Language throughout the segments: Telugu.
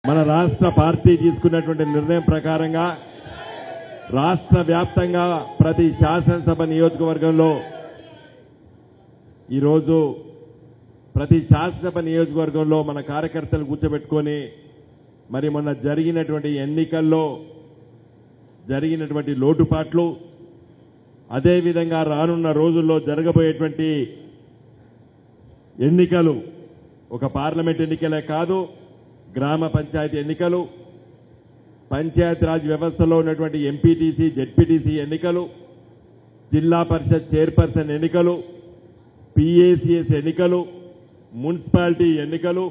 మన రాష్ట్ర పార్టీ తీసుకున్నటువంటి నిర్ణయం ప్రకారంగా రాష్ట్ర వ్యాప్తంగా ప్రతి శాసనసభ నియోజకవర్గంలో ఈరోజు ప్రతి శాసనసభ నియోజకవర్గంలో మన కార్యకర్తలు కూర్చోబెట్టుకొని మరి మొన్న జరిగినటువంటి ఎన్నికల్లో జరిగినటువంటి లోటుపాట్లు అదేవిధంగా రానున్న రోజుల్లో జరగబోయేటువంటి ఎన్నికలు ఒక పార్లమెంట్ ఎన్నికలే కాదు, గ్రామ పంచాయతీ ఎన్నికలు, పంచాయతీరాజ్ వ్యవస్థలో ఉన్నటువంటి ఎంపీటీసీ జెడ్పీటీసీ ఎన్నికలు, జిల్లా పరిషత్ చైర్పర్సన్ ఎన్నికలు, పీఏసీఎస్ ఎన్నికలు, మున్సిపాలిటీ ఎన్నికలు,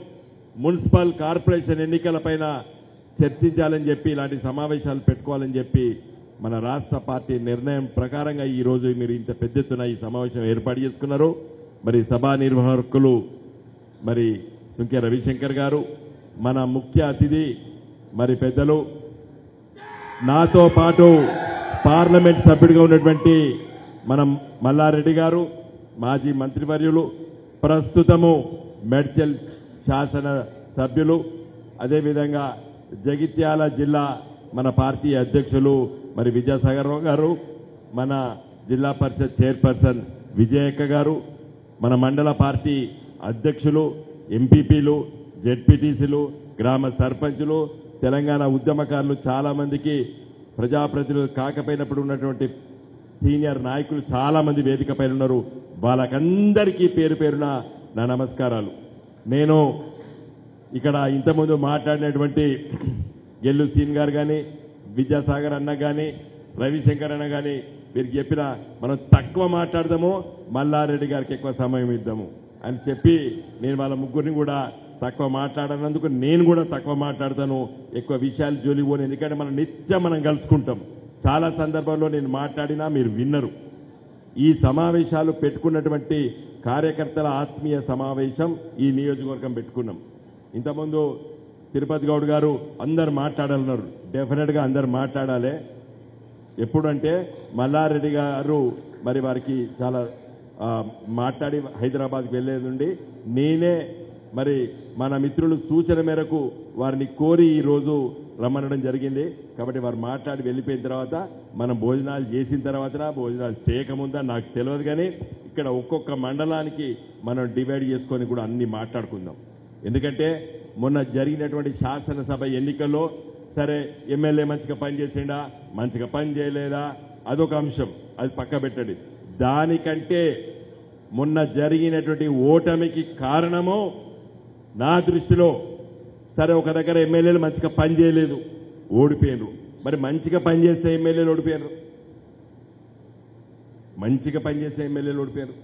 మున్సిపల్ కార్పొరేషన్ ఎన్నికలపైన చర్చించాలని చెప్పి ఇలాంటి సమావేశాలు పెట్టుకోవాలని చెప్పి మన రాష్ట్ర పార్టీ నిర్ణయం ప్రకారంగా ఈ రోజు మీరు ఇంత పెద్ద ఎత్తున ఈ సమావేశం ఏర్పాటు చేసుకున్నారు. మరి సభా నిర్వాహకులు మరి సుంకె రవిశంకర్ గారు, మన ముఖ్య అతిథి మరి పెద్దలు నాతో పాటు పార్లమెంట్ సభ్యుడిగా ఉన్నటువంటి మనం మల్లారెడ్డి గారు, మాజీ మంత్రివర్యులు, ప్రస్తుతము మేడ్చల్ శాసన సభ్యులు, అదేవిధంగా జగిత్యాల జిల్లా మన పార్టీ అధ్యక్షులు మరి విద్యాసాగర్ రావు గారు, మన జిల్లా పరిషత్ చైర్పర్సన్ విజయక్క గారు, మన మండల పార్టీ అధ్యక్షులు, ఎంపీపీలు, జెడ్పీటీసీలు, గ్రామ సర్పంచులు, తెలంగాణ ఉద్యమకారులు, చాలా మందికి ప్రజాప్రతినిధులు కాకపోయినప్పుడు ఉన్నటువంటి సీనియర్ నాయకులు చాలా మంది వేదిక పైన ఉన్నారు. వాళ్ళకందరికీ పేరు పేరున నా నమస్కారాలు. నేను ఇక్కడ ఇంతకుముందు మాట్లాడినటువంటి గెల్లు సీన్ గారు కానీ, విద్యాసాగర్ అన్న కానీ, రవిశంకర్ అన్న కానీ మీరు చెప్పిన మనం తక్కువ మాట్లాడదాము, మల్లారెడ్డి గారికి ఎక్కువ సమయం ఇద్దాము అని చెప్పి నేను వాళ్ళ ముగ్గురిని కూడా తక్కువ మాట్లాడనందుకు నేను కూడా తక్కువ మాట్లాడతాను, ఎక్కువ విషయాలు జోలికి పోను. ఎందుకంటే మనం కలుసుకుంటాం. చాలా సందర్భాల్లో నేను మాట్లాడినా మీరు విన్నరు. ఈ సమావేశాలు పెట్టుకున్నటువంటి కార్యకర్తల ఆత్మీయ సమావేశం ఈ నియోజకవర్గం పెట్టుకున్నాం. ఇంతకుముందు తిరుపతి గౌడ్ గారు అందరు మాట్లాడాలన్నారు. డెఫినెట్గా అందరు మాట్లాడాలి. ఎప్పుడంటే మల్లారెడ్డి గారు మరి వారికి చాలా మాట్లాడి హైదరాబాద్కి వెళ్లేది నుండి నేనే మరి మన మిత్రులు సూచన మేరకు వారిని కోరి ఈరోజు రమ్మనడం జరిగింది. కాబట్టి వారు మాట్లాడి వెళ్ళిపోయిన తర్వాత మనం భోజనాలు చేసిన తర్వాత భోజనాలు చేయకముందా నాకు తెలియదు, కానీ ఇక్కడ ఒక్కొక్క మండలానికి మనం డివైడ్ చేసుకొని కూడా అన్ని మాట్లాడుకుందాం. ఎందుకంటే మొన్న జరిగినటువంటి శాసనసభ ఎన్నికల్లో సరే ఎమ్మెల్యే మంచిగా పనిచేసిండా, మంచిగా పని చేయలేదా, అదొక అంశం, అది పక్క పెట్టండి. దానికంటే మొన్న జరిగినటువంటి ఓటమికి కారణము నా దృష్టిలో సరే ఒక దగ్గర ఎమ్మెల్యేలు మంచిగా పని చేయలేదు, ఓడిపోయారు. మరి మంచిగా పనిచేసే ఎమ్మెల్యేలు ఓడిపోయారు, మంచిగా పనిచేసే ఎమ్మెల్యేలు ఓడిపోయారు.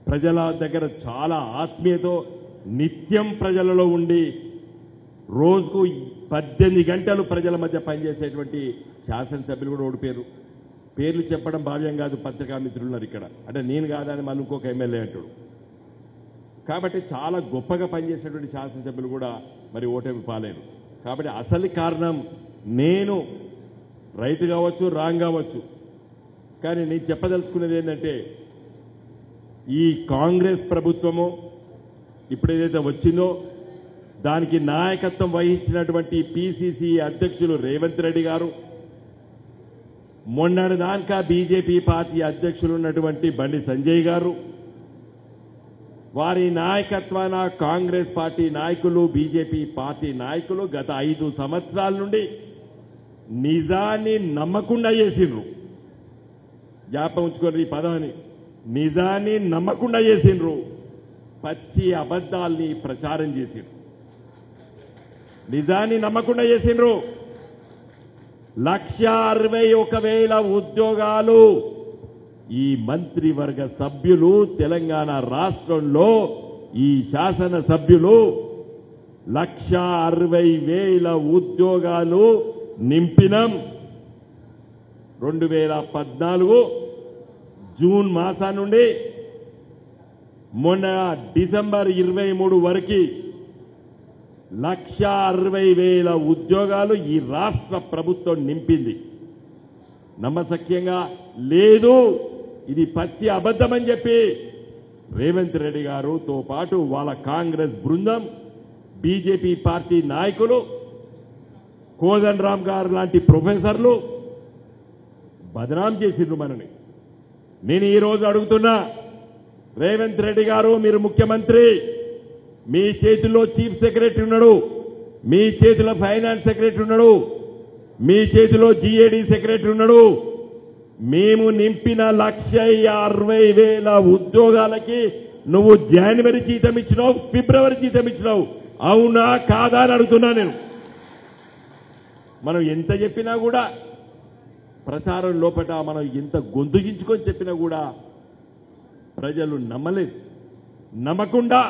ప్రజల దగ్గర చాలా ఆత్మీయతో నిత్యం ప్రజలలో ఉండి రోజుకు 18 గంటలు ప్రజల మధ్య పనిచేసేటువంటి శాసనసభ్యులు కూడా ఓడిపోయారు. పేర్లు చెప్పడం భావ్యం కాదు, పత్రికా మిత్రులున్నారు ఇక్కడ, అంటే నేను కాదని మళ్ళీ ఇంకొక ఎమ్మెల్యే అంటాడు. కాబట్టి చాలా గొప్పగా పనిచేసేటువంటి శాసనసభ్యులు కూడా మరి ఓటమి పాలేరు. కాబట్టి అసలు కారణం నేను రైట్ కావచ్చు, రాంగ్ కావచ్చు, కానీ నేను చెప్పదలుచుకునేది ఏంటంటే ఈ కాంగ్రెస్ ప్రభుత్వము ఇప్పుడు ఏదైతే వచ్చిందో దానికి నాయకత్వం వహించినటువంటి పిసిసి అధ్యక్షులు రేవంత్ రెడ్డి గారు, మొన్నటి దాకా బీజేపీ పార్టీ అధ్యక్షులు ఉన్నటువంటి బండి సంజయ్ గారు, వారి నాయకత్వాన కాంగ్రెస్ పార్టీ నాయకులు, బీజేపీ పార్టీ నాయకులు గత 5 సంవత్సరాల నుండి నిజాన్ని నమ్మకుండా చేసిండ్రు. జ్ఞాపకం ఉంచుకోండి ఈ పదాన్ని, నిజాన్ని నమ్మకుండా చేసిండ్రు, పచ్చి అబద్ధాల్ని ప్రచారం చేసిండ్రు. నిజాన్ని నమ్మకుండా చేసిండ్రు. 161,000 ఉద్యోగాలు ఈ మంత్రివర్గ సభ్యులు, తెలంగాణ రాష్ట్రంలో ఈ శాసన సభ్యులు 160,000 ఉద్యోగాలు నింపినం. 2014 జూన్ మాసం నుండి మొన్న డిసెంబర్ 23 వరకు 160,000 ఉద్యోగాలు ఈ రాష్ట్ర ప్రభుత్వం నింపింది. నమ్మశక్యంగా లేదు, ఇది పచ్చి అబద్ధమని చెప్పి రేవంత్ రెడ్డి గారుతో పాటు వాళ్ళ కాంగ్రెస్ బృందం బీజేపీ పార్టీ నాయకులు కోదండరామ్ గారు లాంటి ప్రొఫెసర్లు బదనాం చేసిండ్రు మనని. నేను ఈరోజు అడుగుతున్నా, రేవంత్ రెడ్డి గారు మీరు ముఖ్యమంత్రి, మీ చేతిలో చీఫ్ సెక్రటరీ ఉన్నాడు, మీ చేతిలో ఫైనాన్స్ సెక్రటరీ ఉన్నాడు, మీ చేతిలో జీఏడీ సెక్రటరీ ఉన్నాడు. మేము నింపిన 1,60,000 ఉద్యోగాలకి నువ్వు జనవరి జీతం ఇచ్చినావు, ఫిబ్రవరి జీతం ఇచ్చినావు. అవునా కాదా అని అడుగుతున్నా నేను. మనం ఎంత చెప్పినా కూడా ప్రచారం లోపట మనం ఎంత గొంతుగించుకొని చెప్పినా కూడా ప్రజలు నమ్మలేదు. నమ్మకుండా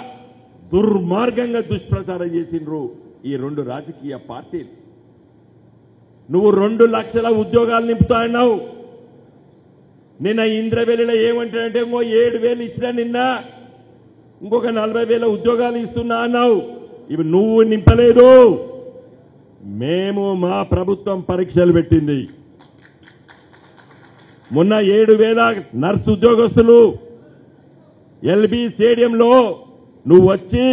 దుర్మార్గంగా దుష్ప్రచారం చేసిండ్రు ఈ రెండు రాజకీయ పార్టీలు. నువ్వు 2 లక్షల ఉద్యోగాలు నింపుతా అన్నావు. నిన్న ఇంద్రవెల్లిలో ఏమంటాడంటే 7,000 ఇచ్చినా నిన్న ఇంకొక 40,000 ఉద్యోగాలు ఇస్తున్నా అన్నావు. ఇవి నువ్వు నింపలేదు, మేము మా ప్రభుత్వం పరీక్షలు పెట్టింది. మొన్న 7,000 నర్సు ఉద్యోగస్తులు ఎల్బీ స్టేడియంలో నువ్వు వచ్చి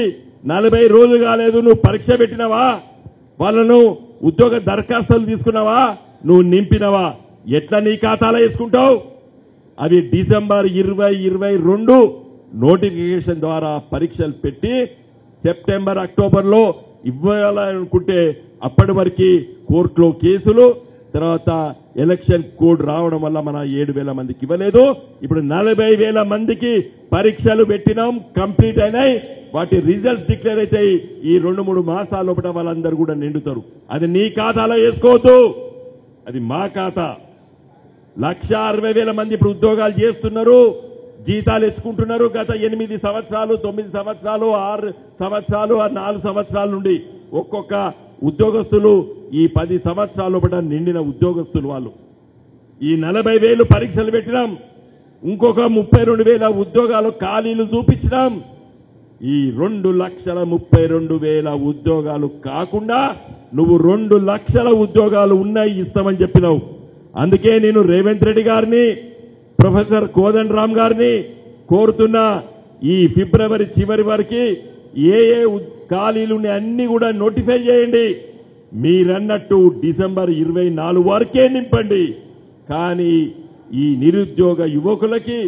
40 రోజులు కాలేదు, నువ్వు పరీక్ష పెట్టినవా? వాళ్ళను ఉద్యోగ దరఖాస్తులు తీసుకున్నావా? నువ్వు నింపినవా? ఎట్లా నీ ఖాతాలో వేసుకుంటావు? అవి డిసెంబర్ 2022 నోటిఫికేషన్ ద్వారా పరీక్షలు పెట్టి సెప్టెంబర్ అక్టోబర్లో ఇవ్వాలనుకుంటే అప్పటి వరకు కోర్టులో కేసులు, తర్వాత ఎలక్షన్ కోడ్ రావడం వల్ల మన 7,000 మందికి ఇవ్వలేదు. ఇప్పుడు 40,000 మందికి పరీక్షలు పెట్టినాం, కంప్లీట్ అయినాయి. వాటి రిజల్ట్స్ డిక్లేర్ అవుతాయి. ఈ 2-3 మాసాల లోపల వాళ్ళందరూ కూడా నిండుతారు. అది నీ ఖాతాలో వేసుకోవద్దు, అది మా ఖాతా. 1,60,000 మంది ఇప్పుడు ఉద్యోగాలు చేస్తున్నారు, జీతాలు ఎత్తుకుంటున్నారు. గత 8 సంవత్సరాలు, 9 సంవత్సరాలు, 6 సంవత్సరాలు, 4 సంవత్సరాల నుండి ఒక్కొక్క ఉద్యోగస్తులు ఈ 10 సంవత్సరాల లోపల నిండిన ఉద్యోగస్తులు వాళ్ళు. ఈ 40,000 పరీక్షలు పెట్టినాం, ఇంకొక 32,000 ఉద్యోగాలు ఖాళీలు చూపించినాం. ఈ 2,32,000 ఉద్యోగాలు కాకుండా నువ్వు 2 లక్షల ఉద్యోగాలు ఉన్నాయి ఇస్తామని చెప్పినావు. అందుకే నేను రేవంత్ రెడ్డి గారిని, ప్రొఫెసర్ కోదండరామ్ గారిని కోరుతున్నా, ఈ ఫిబ్రవరి చివరి వరకు ఏ ఖాళీలు అన్ని కూడా నోటిఫై చేయండి. మీరన్నట్టు డిసెంబర్ 24 వరకే నింపండి. కానీ ఈ నిరుద్యోగ యువకులకి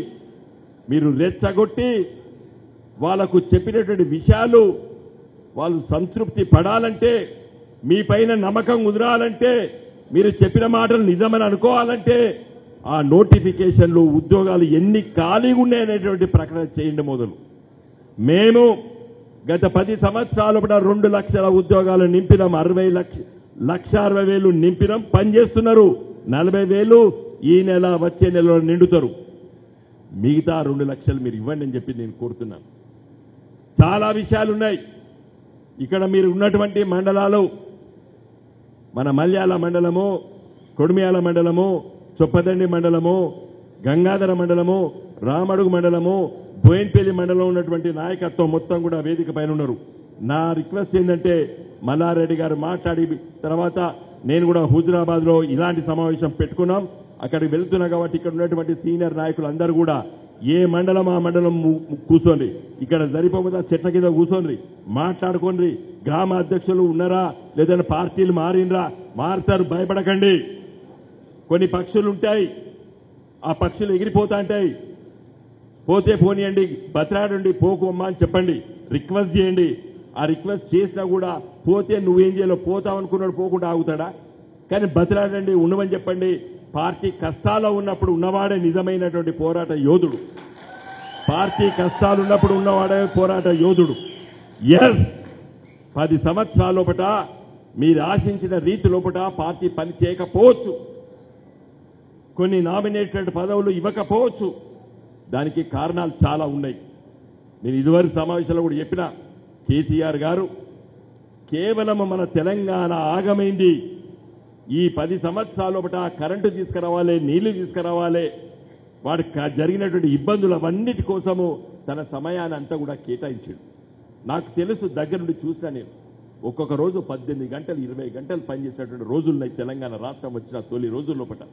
మీరు రెచ్చగొట్టి వాళ్లకు చెప్పినటువంటి విషయాలు వాళ్ళు సంతృప్తి పడాలంటే, మీ పైన నమ్మకం కుదరాలంటే, మీరు చెప్పిన మాటలు నిజమని అనుకోవాలంటే ఆ నోటిఫికేషన్లు ఉద్యోగాలు ఎన్ని ఖాళీగా ఉన్నాయనేటువంటి ప్రకటన చేయండి మొదలు. మేము గత 10 సంవత్సరాల 2 లక్షల ఉద్యోగాలు నింపినాం, 1,60,000 నింపినాం, పనిచేస్తున్నారు. 40,000 ఈ నెల వచ్చే నెలలో నిండుతారు. మిగతా 2 లక్షలు మీరు ఇవ్వండి అని చెప్పి నేను కోరుతున్నాను. చాలా విషయాలున్నాయి. ఇక్కడ మీరు ఉన్నటువంటి మండలాలు, మన మల్యాల మండలము, కొడిమ్యాల మండలము, చొప్పదండి మండలము, గంగాధర మండలము, రామడుగు మండలము, బోయిన్పల్లి మండలంలో ఉన్నటువంటి నాయకత్వం మొత్తం కూడా వేదిక పైన ఉన్నారు. నా రిక్వెస్ట్ ఏంటంటే, మల్లారెడ్డి గారు మాట్లాడి తర్వాత నేను కూడా హుజురాబాద్ లో ఇలాంటి సమావేశం పెట్టుకున్నాం. అక్కడికి వెళ్తున్నా కాబట్టి ఇక్కడ ఉన్నటువంటి సీనియర్ నాయకులు అందరూ కూడా ఏ మండలం ఆ మండలం కూర్చోండి, ఇక్కడ సరిపోతే చెట్ల కింద కూర్చోండి, మాట్లాడుకోండి. గ్రామ అధ్యక్షులు ఉన్నారా, లేదంటే పార్టీలు మారినరా? మారుతారు, భయపడకండి. కొన్ని పక్షులు ఉంటాయి, ఆ పక్షులు ఎగిరిపోతా ఉంటాయి. పోతే పోనీయండి, బతిరాడండి, పోకు అమ్మా అని చెప్పండి, రిక్వెస్ట్ చేయండి. ఆ రిక్వెస్ట్ చేసినా కూడా పోతే నువ్వేం చేయాలో, పోతావనుకున్నాడు పోకుండా ఆగుతాడా? కానీ బతిరాడండి, ఉండమని చెప్పండి. పార్టీ కష్టాల్లో ఉన్నప్పుడు ఉన్నవాడే నిజమైనటువంటి పోరాట యోధుడు. పార్టీ కష్టాలు ఉన్నప్పుడు ఉన్నవాడే పోరాట యోధుడు. ఎస్, 10 సంవత్సరాల లోపట మీరు ఆశించిన రీతి లోపట పార్టీ పని చేయకపోవచ్చు, కొన్ని నామినేటెడ్ పదవులు ఇవ్వకపోవచ్చు. దానికి కారణాలు చాలా ఉన్నాయి. నేను ఇదివరకు సమావేశంలో కూడా చెప్పిన, కేసీఆర్ గారు కేవలం మన తెలంగాణ ఆగమైంది. ఈ 10 సంవత్సరాల లోపట కరెంటు తీసుకురావాలి, నీళ్లు తీసుకురావాలి, వాడికి జరిగినటువంటి ఇబ్బందులు అవన్నిటి కోసము తన సమయాన్ని అంతా కూడా కేటాయించాడు. నాకు తెలుసు, దగ్గర నుండి చూసినా నేను. ఒక్కొక్క రోజు 18 గంటలు 20 గంటలు పనిచేసినటువంటి రోజులున్నాయి తెలంగాణ రాష్ట్రం వచ్చిన తొలి రోజుల లోపట.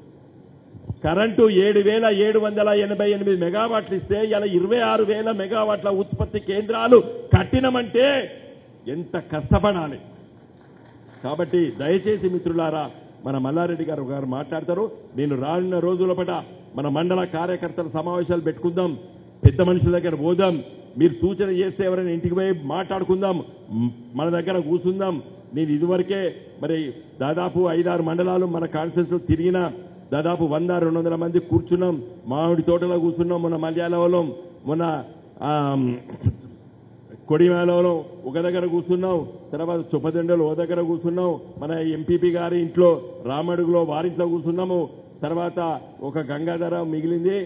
కరెంటు 7,788 మెగావాట్లు ఇస్తే ఇలా 26,000 మెగావాట్ల ఉత్పత్తి కేంద్రాలు కట్టినమంటే ఎంత కష్టపడాలి. కాబట్టి దయచేసి మిత్రులారా, మన మల్లారెడ్డి గారు మాట్లాడతారు. నేను రానున్న రోజుల పట మన మండల కార్యకర్తల సమావేశాలు పెట్టుకుందాం, పెద్ద మనుషుల దగ్గర పోదాం. మీరు సూచన చేస్తే ఎవరైనా ఇంటికి పోయి మాట్లాడుకుందాం, మన దగ్గర కూర్చుందాం. నేను ఇదివరకే మరి దాదాపు 5-6 మండలాలు మన కాన్స్టిట్యూన్సీలో తిరిగిన, దాదాపు 100-200 మంది కూర్చున్నాం. మామిడి తోటలో కూర్చున్నాం, మొన్న మల్యాలలో, మొన్న కొడిమేలలో ఒక దగ్గర కూర్చున్నాం, తర్వాత చొప్పదండలో ఓ దగ్గర కూర్చున్నాం, మన ఎంపీపీ గారి ఇంట్లో రామడుగులో వారింట్లో కూర్చున్నాము. తర్వాత ఒక గంగాధర మిగిలింది,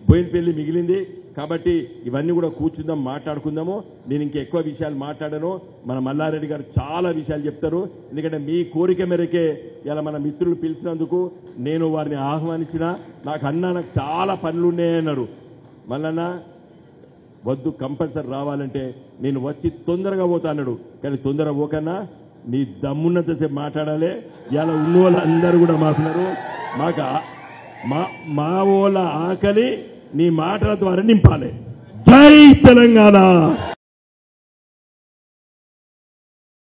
బోయినపల్లి మిగిలింది. కాబట్టి ఇవన్నీ కూడా కూర్చుందాం, మాట్లాడుకుందాము. నేను ఇంకెక్కువ విషయాలు మాట్లాడను. మన మల్లారెడ్డి గారు చాలా విషయాలు చెప్తారు. ఎందుకంటే మీ కోరిక మేరకే ఇలా మన మిత్రులు పిలిచినందుకు నేను వారిని ఆహ్వానించిన. నాకు చాలా పనులు ఉన్నాయన్నారు. మల్లన్న వద్దు, కంపల్సరీ రావాలంటే నేను వచ్చి తొందరగా పోతా అన్నాడు. కానీ తొందరగా పోకన్నా నీ దమ్మున్నంతసేపు మాట్లాడాలి. ఇలా ఉన్న వాళ్ళందరూ కూడా మాట్లాడారు. మా వాళ్ళ ఆకలి నీ మాటల ద్వారా నింపాలి. జై తెలంగాణ.